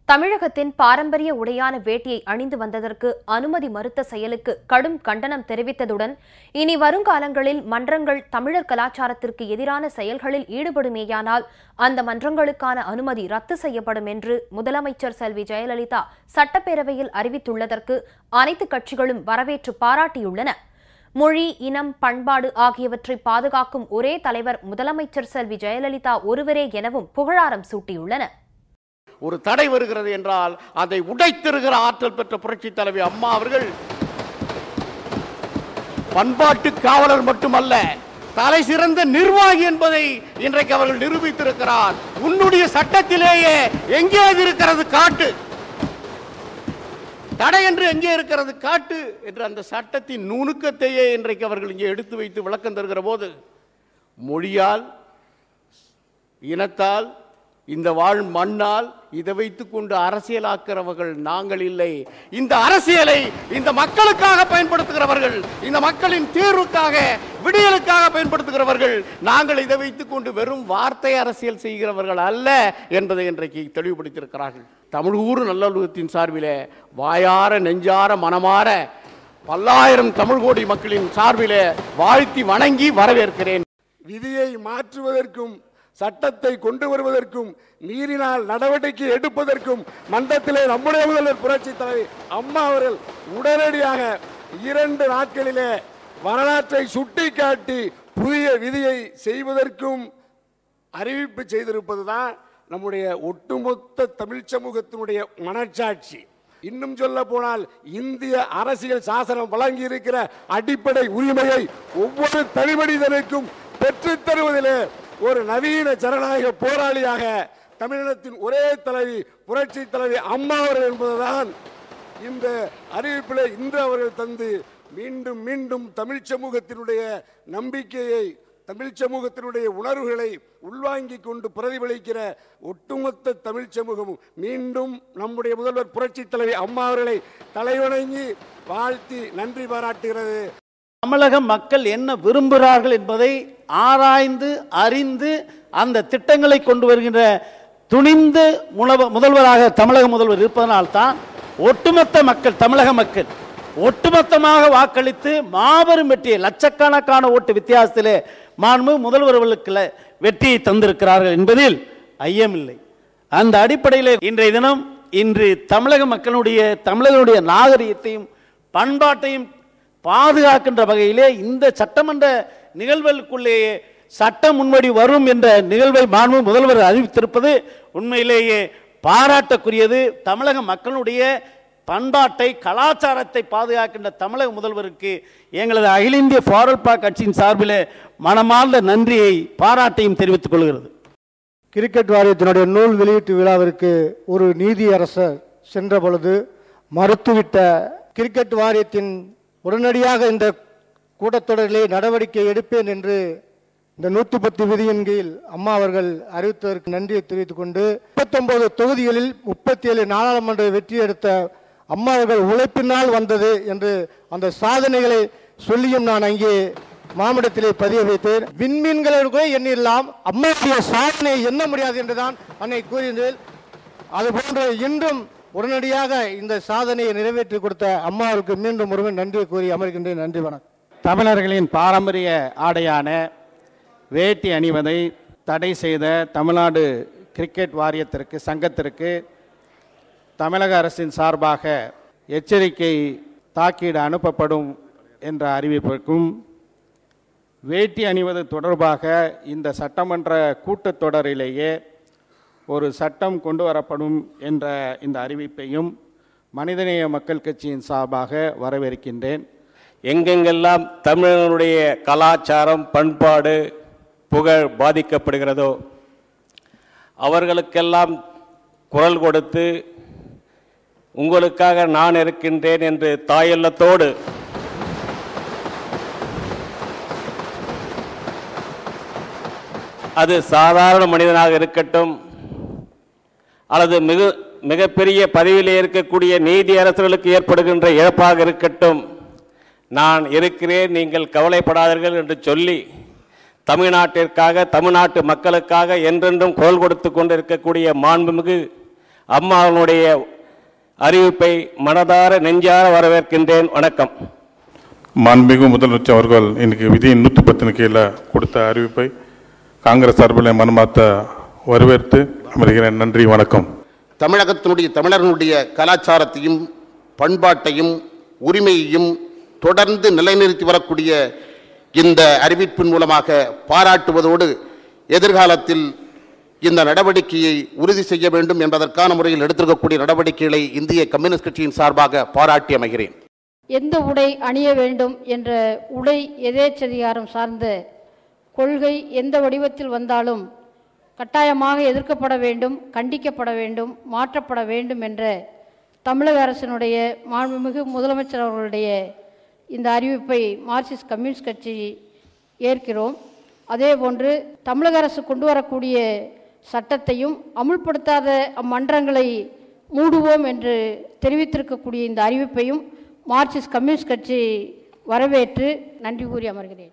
தமிழகத்தின் பாரம்பரிய உடையான வேட்டியை அணிந்து வந்ததற்கு அனுமதி மறுத்த செயலுக்கு கடும் கண்டனம் தெரிவித்ததுடன் இனி வருங்காலங்களில் மன்றங்கள் தமிழர் கலாச்சாரத்திற்கு எதிரான செயல்களில் ஈடுபடுமேயானால் அந்த மன்றங்களுக்கான அனுமதி ரத்து செய்யப்படும் என்று முதலமைச்சர் செல்வி ஜெயலலிதா சட்டப்பேரவையில் அறிவித்துள்ளதற்கு அனைத்து கட்சிகளும் வரவேற்று பாராட்டியுள்ளன. மொழி, இனம், பண்பாடு ஆகியவற்றை பாதுகாக்கும் ஒரே தலைவர் முதலமைச்சர் செல்வி ஜெயலலிதா ஒருவரே எனவும் புகழாரம் சூட்டியுள்ளன. ஒரு தடை வருகிறது என்றால் அதை உடைத்திருக்கிற ஆற்றல் பெற்ற புரட்சி தலைவி அம்மா அவர்கள் பண்பாட்டு காவலர் மட்டுமல்ல, தலை சிறந்த நிர்வாகி என்பதை இன்றைக்கு அவர்கள் நிரூபித்திருக்கிறார். உன்னுடைய சட்டத்திலேயே எங்கே இருக்கிறது காட்டு, தடை என்று எங்கே இருக்கிறது காட்டு என்று அந்த சட்டத்தின் நுணுக்கத்தையே இன்றைக்கு அவர்கள் இங்கே எடுத்து வைத்து விளக்கம் தருகிற போது, மொழியால், இனத்தால், இந்த வாழ் மண்ணால் இதை வைத்துக் கொண்டு அரசியலாக்குறவர்கள் நாங்கள் இல்லை. இந்த அரசியலை இந்த மக்களுக்காக பயன்படுத்துகிறவர்கள், இந்த மக்களின் தீர்வுக்காக, விடியலுக்காக பயன்படுத்துகிறவர்கள். நாங்கள் இதை வைத்துக் கொண்டு வெறும் வார்த்தை அரசியல் செய்கிறவர்கள் அல்ல என்பதை இன்றைக்கு தெளிவுபடுத்தியிருக்கிறார்கள். தமிழ் நல்லுலகத்தின் சார்பிலே வாயார நெஞ்சார மனமாற பல்லாயிரம் தமிழ் கோடி மக்களின் சார்பிலே வாழ்த்தி வணங்கி வரவேற்கிறேன். விதியை மாற்றுவதற்கும் சட்டத்தை கொண்டு வருவதற்கும் மீறினால் நடவடிக்கை எடுப்பதற்கும் மன்றத்திலே நம்முடைய முதல்வர் புரட்சி தலைவி அம்மா அவர்கள் உடனடியாக 2 நாட்களிலே வரலாற்றை சுட்டிக்காட்டி புதிய விதியை செய்வதற்கும் அறிவிப்பு செய்திருப்பதுதான் நம்முடைய ஒட்டுமொத்த தமிழ் சமூகத்தினுடைய மனச்சாட்சி. இன்னும் சொல்ல போனால் இந்திய அரசியல் சாசனம் வழங்கி இருக்கிற அடிப்படை உரிமையை ஒவ்வொரு தனிமனிதனுக்கும் பெற்றுத் தருவதிலே ஒரு நவீன ஜனநாயக போராளியாக தமிழினத்தின் ஒரே தலைவி புரட்சி தலைவி அம்மா அவர்கள் என்பதுதான் இந்த அறிவிப்பிலே இன்று அவர்கள் தந்து மீண்டும் மீண்டும் தமிழ் சமூகத்தினுடைய நம்பிக்கையை, தமிழ் சமூகத்தினுடைய உணர்வுகளை உள்வாங்கிக் கொண்டு பிரதிபலிக்கிற ஒட்டுமொத்த தமிழ் சமூகமும் மீண்டும் நம்முடைய முதல்வர் புரட்சி தலைவி அம்மா அவர்களை தலைவணங்கி வாழ்த்தி நன்றி பாராட்டுகிறது. தமிழக மக்கள் என்ன விரும்புகிறார்கள் என்பதை ஆராய்ந்து அறிந்து அந்த திட்டங்களை கொண்டு வருகின்ற துணிந்து முதல்வராக தமிழக முதல்வர் இருப்பதனால்தான் ஒட்டுமொத்த மக்கள், தமிழக மக்கள் ஒட்டுமொத்தமாக வாக்களித்து மாபெரும் வெற்றியை, லட்சக்கணக்கான ஓட்டு வித்தியாசத்திலே மாண்பு முதல்வர்களுக்கு வெற்றியை தந்திருக்கிறார்கள் என்பதில் ஐயமில்லை. அந்த அடிப்படையில் இன்றைய தினம் தமிழக தமிழர்களுடைய நாகரிகத்தையும் பண்பாட்டையும் பாதுகாக்கின்ற வகையிலே இந்த சட்டமன்ற நிகழ்வுகளுக்குள்ளேயே சட்ட முன்வடி வரும் என்ற நிகழ்வை மாண்பு முதல்வர் அறிவித்திருப்பது உண்மையிலேயே பாராட்டக்குரியது. தமிழக மக்களுடைய பண்பாட்டை, கலாச்சாரத்தை பாதுகாக்கின்ற தமிழக முதல்வருக்கு எங்களது அகில இந்திய ஃபார்வர்ட் பிளாக் கட்சியின் சார்பில் மனமார்ந்த நன்றியை, பாராட்டையும் தெரிவித்துக் கொள்கிறது. கிரிக்கெட் வாரியத்தினுடைய நூல் வெளியீட்டு விழாவிற்கு ஒரு நீதியரசர் சென்ற பொழுது மறுத்துவிட்ட கிரிக்கெட் வாரியத்தின் உடனடியாக இந்த கூட்டத்தொடரிலே நடவடிக்கை எடுப்பேன் என்று இந்த 110 விதியின் கீழ் அம்மா அவர்கள் அறிவித்ததற்கு நன்றியை தெரிவித்துக் கொண்டு 39 தொகுதிகளில் 37 நாடாளுமன்ற வெற்றி எடுத்த அம்மா அவர்கள் உழைப்பினால் வந்தது என்று அந்த சாதனைகளை சொல்லியும் நான் அங்கே மாமடத்திலே பதிய வைத்தேன். விண்மீன்களை எண்ணிடலாம், அம்மாவுடைய சாதனையை எண்ண முடியாது என்றுதான் அன்னை கூறினேன். அதுபோன்று இன்றும் உடனடியாக இந்த சாதனையை நிறைவேற்றி கொடுத்த அம்மாவுக்கு மீண்டும் ஒருவன் நன்றியை கூறி அமர்கின்றேன். நன்றி, வணக்கம். தமிழர்களின் பாரம்பரிய ஆடையான வேட்டி அணிவதை தடை செய்த தமிழ்நாடு கிரிக்கெட் வாரியத்திற்கு, சங்கத்திற்கு தமிழக அரசின் சார்பாக எச்சரிக்கை தாக்கீடு அனுப்பப்படும் என்ற அறிவிப்பிற்கும், வேட்டி அணிவது தொடர்பாக இந்த சட்டமன்ற கூட்டத்தொடரிலேயே ஒரு சட்டம் கொண்டு வரப்படும் என்ற இந்த அறிவிப்பையும் மனிதநேய மக்கள் கட்சியின் சார்பாக வரவேற்கின்றேன். எங்கெங்கெல்லாம் தமிழர்களுடைய கலாச்சாரம், பண்பாடு, புகழ் பாதிக்கப்படுகிறதோ அவர்களுக்கெல்லாம் குரல் கொடுத்து உங்களுக்காக நான் இருக்கின்றேன் என்று தாயெல்லத்தோடு அது சாதாரண மனிதனாக இருக்கட்டும் அல்லது மிகப்பெரிய பதவியில் இருக்கக்கூடிய நீதி அரசர்களுக்கு ஏற்படுகின்ற இழப்பாக இருக்கட்டும், நான் இருக்கிறேன், நீங்கள் கவலைப்படாதீர்கள் என்று சொல்லி தமிழ்நாட்டிற்காக, தமிழ்நாட்டு மக்களுக்காக என்றென்றும் குரல் கொடுத்து கொண்டிருக்கக்கூடிய மாண்புமிகு அம்மாவுடைய அறிவிப்பை மனதார நெஞ்சார வரவேற்கின்றேன். வணக்கம். மாண்புமிகு முதலமைச்சர் அவர்கள் இன்னைக்கு விதி 110 கீழே கொடுத்த அறிவிப்பை காங்கிரஸ் சார்பில் மனமாத்த வரவேற்று அமர்கிறேன். நன்றி, வணக்கம். தமிழர்களுடைய கலாச்சாரத்தையும் பண்பாட்டையும் உரிமையையும் தொடர்ந்து நிலைநிறுத்தி வரக்கூடிய இந்த அறிவிப்பின் மூலமாக பாராட்டுவதோடு எதிர்காலத்தில் இந்த நடவடிக்கையை உறுதி செய்ய வேண்டும் என்பதற்கான முறையில் எடுத்திருக்கக்கூடிய நடவடிக்கைகளை இந்திய கம்யூனிஸ்ட் கட்சியின் சார்பாக பாராட்டி அமைகிறேன். எந்த உடை அணிய வேண்டும் என்ற உடை எதேச்சதிகாரம் சார்ந்த கொள்கை எந்த வடிவத்தில் வந்தாலும் கட்டாயமாக எதிர்க்கப்பட வேண்டும், கண்டிக்கப்பட வேண்டும், மாற்றப்பட வேண்டும் என்ற தமிழக அரசினுடைய மாண்புமிகு முதலமைச்சர் அவர்களுடைய இந்த அறிவிப்பை மார்க்சிஸ்ட் கம்யூனிஸ்ட் கட்சி ஏற்கிறோம். அதேபோன்று தமிழக அரசு கொண்டு வரக்கூடிய சட்டத்தையும் அமுல்படுத்தாத அம்மன்றங்களை மூடுவோம் என்று தெரிவித்திருக்கக்கூடிய இந்த அறிவிப்பையும் மார்க்சிஸ்ட் கம்யூனிஸ்ட் கட்சி வரவேற்று நன்றி கூறி அமர்கிறேன்.